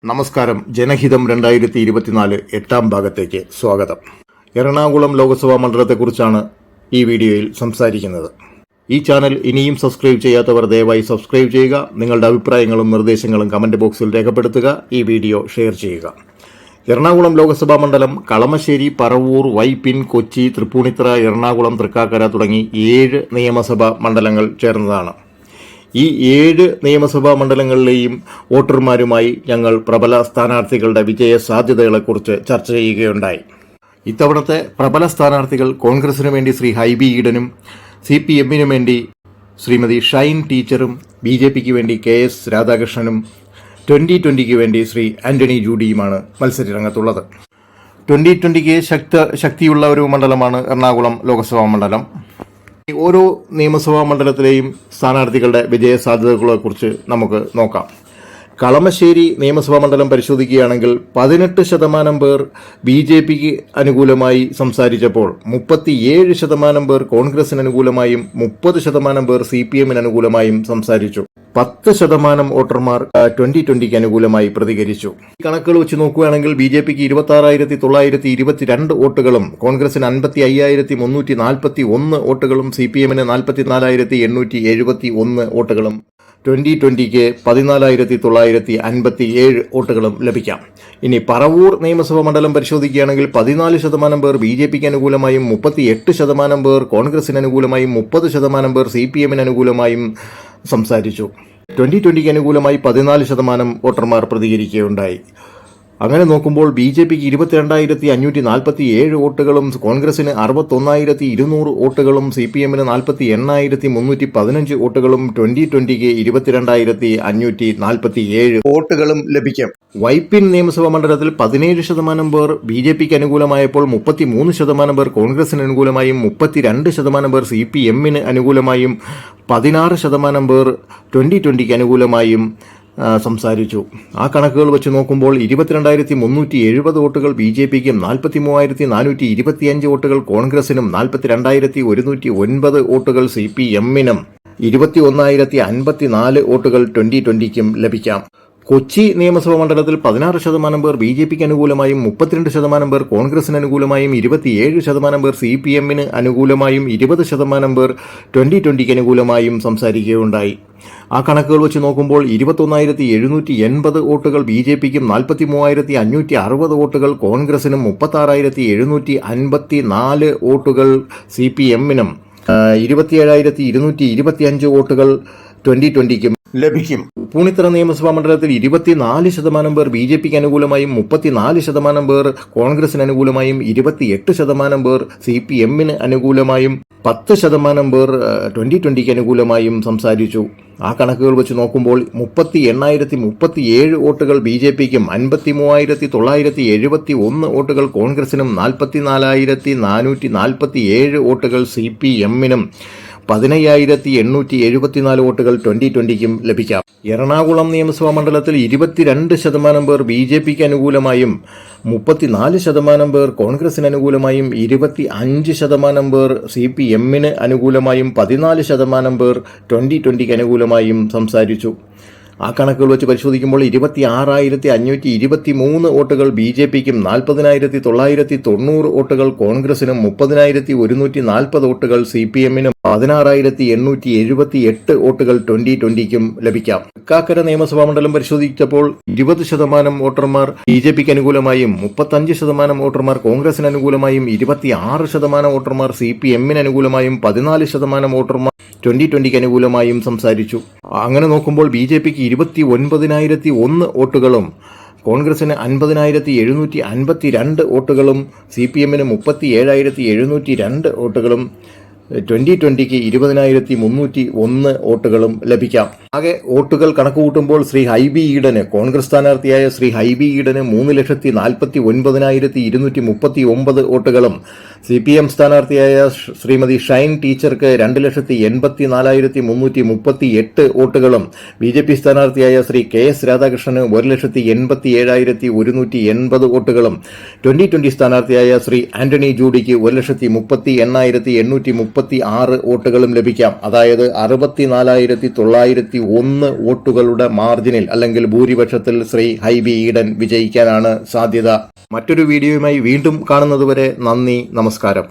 നമസ്കാരം. ജനഹിതം 2024 8-ാം ഭാഗത്തേക്ക് സ്വാഗതം. എറണാകുളം ലോക്സഭാ മണ്ഡലത്തെക്കുറിച്ചാണ് ഈ വീഡിയോയിൽ സംസാരിക്കുന്നത്. ഈ ചാനൽ ഇനിയും സബ്സ്ക്രൈബ് ചെയ്യാത്തവർ ദയവായി സബ്സ്ക്രൈബ് ചെയ്യുക. നിങ്ങളുടെ അഭിപ്രായങ്ങളും നിർദ്ദേശങ്ങളും കമന്റ് ബോക്സിൽ രേഖപ്പെടുത്തുക. ഈ വീഡിയോ ഷെയർ ചെയ്യുക. എറണാകുളം ലോക്സഭാ മണ്ഡലം കളമശ്ശേരി, പറവൂർ, വൈപ്പിൻ, കൊച്ചി, തൃപ്പൂണിത്തുറ, എറണാകുളം, തൃക്കാക്കര തുടങ്ങി 7 നിയമസഭാ മണ്ഡലങ്ങൾ ചേർന്നതാണ്. ഈ 7 നിയമസഭാ മണ്ഡലങ്ങളിലെയും വോട്ടർമാരുമായി ഞങ്ങൾ പ്രബല സ്ഥാനാർത്ഥികളുടെ വിജയ സാധ്യതകളെക്കുറിച്ച് ചർച്ച ചെയ്യുകയുണ്ടായി. ഇത്തവണത്തെ പ്രബല സ്ഥാനാർത്ഥികൾ കോൺഗ്രസിനു വേണ്ടി ശ്രീ ഹൈബി ഈഡനും, CPM-നു വേണ്ടി ശ്രീമതി ഷൈൻ ടീച്ചറും, BJPക്ക് വേണ്ടി KS രാധാകൃഷ്ണനും, 2020ക്ക് വേണ്ടി ശ്രീ ആന്റണി ജൂഡിയുമാണ് മത്സരരംഗത്തുള്ളത്. 2020ക്ക് ശക്തിയുള്ള ഒരു മണ്ഡലമാണ് എറണാകുളം ലോക്സഭാ മണ്ഡലം. ഓരോ നിയമസഭാ മണ്ഡലത്തിലെയും സ്ഥാനാർത്ഥികളുടെ വിജയ സാധ്യതകളെക്കുറിച്ച് നമുക്ക് നോക്കാം. കളമശ്ശേരി നിയമസഭാ മണ്ഡലം പരിശോധിക്കുകയാണെങ്കിൽ 18% പേർ BJPക്ക് അനുകൂലമായി സംസാരിച്ചപ്പോൾ 37% പേർ കോൺഗ്രസിന് അനുകൂലമായും 30% പേർ CPM-ന് അനുകൂലമായും സംസാരിച്ചു. 10% വോട്ടർമാർ 2020ക്ക് അനുകൂലമായി പ്രതികരിച്ചു. ഈ കണക്കുകൾ വെച്ച് നോക്കുകയാണെങ്കിൽ BJPക്ക് 26,922 വോട്ടുകളും, കോൺഗ്രസിന് 55,341 വോട്ടുകളും, CPM-ന് 44,871 വോട്ടുകളും, 2020ക്ക് 14,957 വോട്ടുകളും ലഭിക്കാം. ഇനി പറവൂർ നിയമസഭാ മണ്ഡലം പരിശോധിക്കുകയാണെങ്കിൽ 14% പേർ BJPക്ക് അനുകൂലമായും 38% പേർ കോൺഗ്രസിന് അനുകൂലമായും 30% പേർ CPM-ന് അനുകൂലമായും സംസാരിച്ചു. 2020ക്ക് അനുകൂലമായി 14% വോട്ടർമാർ പ്രതികരിക്കുകയുണ്ടായി. അങ്ങനെ നോക്കുമ്പോൾ BJPക്ക് 22,547 വോട്ടുകളും, കോൺഗ്രസിന് 61,200 വോട്ടുകളും, CPM-ന് 48,315 വോട്ടുകളും, 2020ക്ക് 22,547 വോട്ടുകളും ലഭിക്കും. വൈപ്പിൻ നിയമസഭാ മണ്ഡലത്തിൽ 17% പേർ BJPക്ക് അനുകൂലമായപ്പോൾ 33% പേർ കോൺഗ്രസിന് അനുകൂലമായും 32% പേർ CPM-ന് അനുകൂലമായും 16% പേർ 2020ക്ക് അനുകൂലമായും സംസാരിച്ചു. ആ കണക്കുകൾ വെച്ച് നോക്കുമ്പോൾ 22,370 വോട്ടുകൾ BJPക്കും, 43,425 വോട്ടുകൾ കോൺഗ്രസിനും, 42,109 വോട്ടുകൾ CPM-നും, 21,054 വോട്ടുകൾ 2020ക്കും ലഭിക്കാം. കൊച്ചി നിയമസഭാ മണ്ഡലത്തിൽ 16% പേർ BJPക്ക് അനുകൂലമായും 32% പേർ കോൺഗ്രസിന് അനുകൂലമായും 27% പേർ CPM-ന് അനുകൂലമായും 20% പേർ 2020ക്ക് അനുകൂലമായും സംസാരിക്കുകയുണ്ടായി. ആ കണക്കുകൾ വെച്ച് നോക്കുമ്പോൾ 21,780 വോട്ടുകൾ BJPക്കും, 43,560 വോട്ടുകൾ കോൺഗ്രസിനും, 36,754 വോട്ടുകൾ CPM-നും, 27,225 വോട്ടുകൾ 2020ക്കും ലഭിക്കും. തൃപ്പൂണിത്തുറ നിയമസഭാ മണ്ഡലത്തിൽ 24% പേർ BJPക്ക് അനുകൂലമായും 34% പേർ കോൺഗ്രസിന് അനുകൂലമായും 28% പേർ CPM-ന് അനുകൂലമായും 10% പേർ 2020ക്ക് അനുകൂലമായും സംസാരിച്ചു. ആ കണക്കുകൾ വെച്ച് നോക്കുമ്പോൾ 30,837 വോട്ടുകൾ BJPക്കും, 53,971 വോട്ടുകൾ കോൺഗ്രസിനും, 44,447 വോട്ടുകൾ CPM-നും, 15,874 വോട്ടുകൾ 2020ക്കും ലഭിക്കാം. എറണാകുളം നിയമസഭാ മണ്ഡലത്തിൽ 22% പേർ BJPക്ക് അനുകൂലമായും 34% പേർ കോൺഗ്രസിന് അനുകൂലമായും 25% പേർ CPM-ന് അനുകൂലമായും 14% പേർ 2020ക്ക് അനുകൂലമായും സംസാരിച്ചു. ആ കണക്കുകൾ വെച്ച് പരിശോധിക്കുമ്പോൾ 26,523 വോട്ടുകൾ BJPക്കും, 40,990 വോട്ടുകൾ കോൺഗ്രസിനും, 30,140 വോട്ടുകൾ CPM-നും, 16,878 വോട്ടുകൾ 2020ക്കും ലഭിക്കാം. തൃക്കാക്കര നിയമസഭാ മണ്ഡലം പരിശോധിച്ചപ്പോൾ 20% വോട്ടർമാർ BJPക്ക് അനുകൂലമായും 35% വോട്ടർമാർ കോൺഗ്രസിന് അനുകൂലമായും 26% വോട്ടർമാർ CPM-ന് അനുകൂലമായും 14% വോട്ടർമാർ 2020ക്ക് അനുകൂലമായും സംസാരിച്ചു. അങ്ങനെ നോക്കുമ്പോൾ BJPക്ക് 29,001 വോട്ടുകളും, കോൺഗ്രസിന് 50,752 വോട്ടുകളും, CPM-ന് 37,702 വോട്ടുകളും, 2020ക്ക് 20,301 വോട്ടുകളും ലഭിക്കാം. ആകെ വോട്ടുകൾ കണക്കുകൂട്ടുമ്പോൾ ശ്രീ ഹൈബി ഈഡന്, കോൺഗ്രസ് സ്ഥാനാർത്ഥിയായ ശ്രീ ഹൈബി ഈഡന് 3,49,239 വോട്ടുകളും, CPM സ്ഥാനാർത്ഥിയായ ശ്രീമതി ഷൈൻ ടീച്ചർക്ക് 2,84,338 വോട്ടുകളും, BJP സ്ഥാനാർത്ഥിയായ ശ്രീ KS രാധാകൃഷ്ണന് 1,87,180 വോട്ടുകളും, 2020 സ്ഥാനാർത്ഥിയായ ശ്രീ ആന്റണി ജൂഡിക്ക് 1,38,830 46 വോട്ടുകളും ലഭിക്കാം. അതായത് 64,901 വോട്ടുകളുടെ മാർജിനിൽ അല്ലെങ്കിൽ ഭൂരിപക്ഷത്തിൽ ശ്രീ ഹൈബി ഈഡൻ വിജയിക്കാനാണ് സാധ്യത. മറ്റൊരു വീഡിയോയുമായി വീണ്ടും കാണുന്നതുവരെ നന്ദി, നമസ്കാരം.